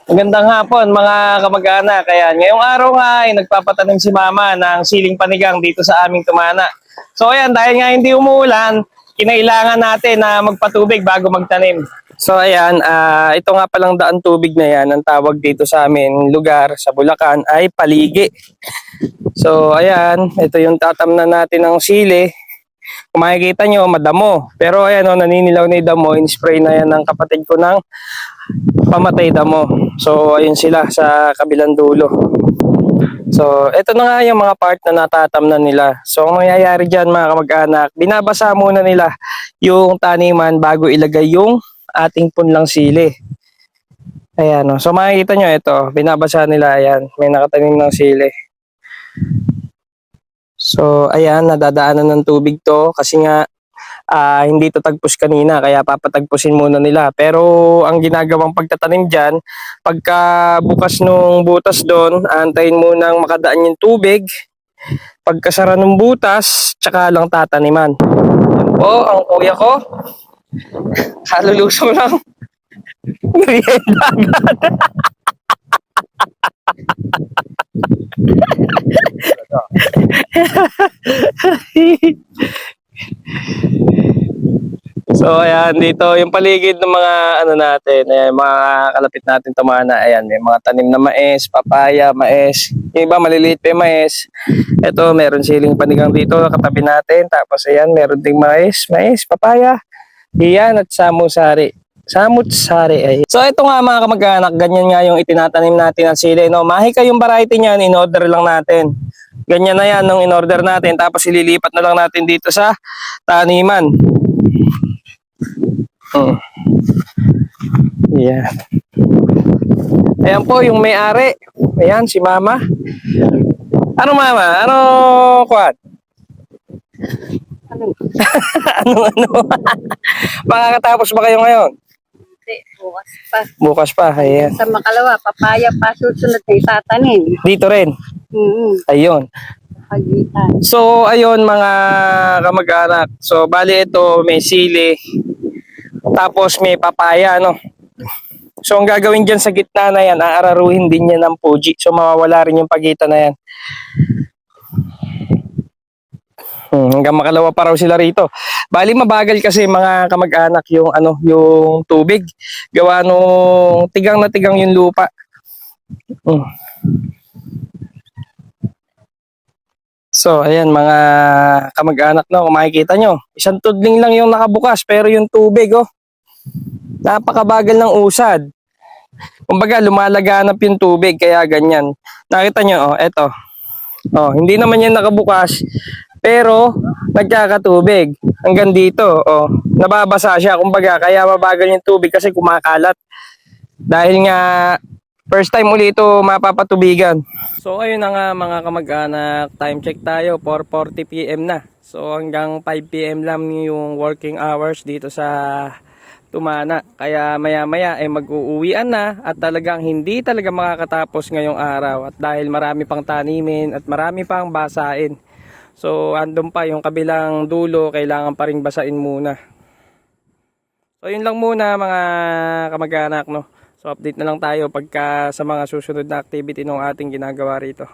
Magandang hapon mga kamag-anak. Kaya ngayong araw nga ay nagpapatanim si Mama ng siling panigang dito sa aming tumana. So ayan, dahil nga hindi umuulan, kinailangan natin na magpatubig bago magtanim. So ayan, ito nga palang daan tubig na yan, ang tawag dito sa amin lugar sa Bulacan ay paligi. So ayan, ito yung tatamnan natin ng sili. Kung makikita nyo, madamo. Pero ayan o, naninilaw na yung damo, in-spray na yan ng kapatid ko ng pamatay damo. So ayun sila sa kabilang dulo. So ito na nga yung mga part na natatamnan nila. So ang mangyayari dyan mga kamag-anak, binabasa muna nila yung taniman bago ilagay yung ating punlang sili. Ayan o. So makikita nyo ito, binabasa nila, ayan, may nakatanim ng sili. So ayan, nadadaanan ng tubig to kasi nga hindi to tagpos kanina kaya papatagpusin muna nila. Pero ang ginagawang pagtatanim dyan, pagka bukas nung butas doon, antayin munang makadaan yung tubig. Pagkasara ng butas, tsaka lang tataniman. Yan po ang kuya ko. Kalulusong lang. Merienda agad. So ayan, dito yung paligid ng mga ano natin, ayan, mga kalapit natin tumana. Ayan, may mga tanim na mais, papaya, mais. Yung iba maliliit pa yung mais. Ito, meron siling panigang dito katabi natin. Tapos ayan, meron ding mais, papaya. Iyan at samusari. Samutsari ay. So ito nga mga kamag-anak, ganyan nga yung itinatanim natin ng sili. No? Mahika yung variety niyan, in-order lang natin. Ganyan na yan nung in-order natin. Tapos ililipat na lang natin dito sa taniman. Yeah. Ayan po yung may-ari. Ayan si Mama. Ano Mama? Ano kuwan? ano? Makakatapos ba kayo ngayon? Hindi, bukas pa. Bukas pa. Ayan. Sa Makalawa, papaya pa susunod na itatanim. Dito rin. Ayun. Pagitan. So ayun mga kamag-anak. So bali ito may sili. Tapos may papaya no. So ang gagawin dyan sa gitna na yan, aararuhin din yan ng puji. So mawawala rin yung pagitan na yan. Hanggang makalawa pa raw sila rito. Bali mabagal kasi mga kamag-anak yung yung tubig. Gawa nung tigang na tigang yung lupa. So ayan mga kamag-anak no, kung makikita nyo, isang tudling lang yung nakabukas pero yung tubig napakabagal ng usad. Kumbaga lumalaganap yung tubig kaya ganyan. Nakita nyo eto. Hindi naman yan nakabukas pero nagkakatubig hanggang dito. Nababasa siya kumbaga kaya mabagal yung tubig kasi kumakalat. Dahil nga first time ulit ito mapapatubigan. So ayun na nga mga kamag-anak, time check tayo, 4:40 PM na. So hanggang 5 PM lang yung working hours dito sa Tumana. Kaya maya-maya ay mag-uuwian na at talagang hindi talaga makakatapos ngayong araw. At dahil marami pang tanimin at marami pang basain. So andun pa yung kabilang dulo, kailangan pa ring basain muna. So yun lang muna mga kamag-anak no. So update na lang tayo pagka sa mga susunod na activity ng ating ginagawa rito.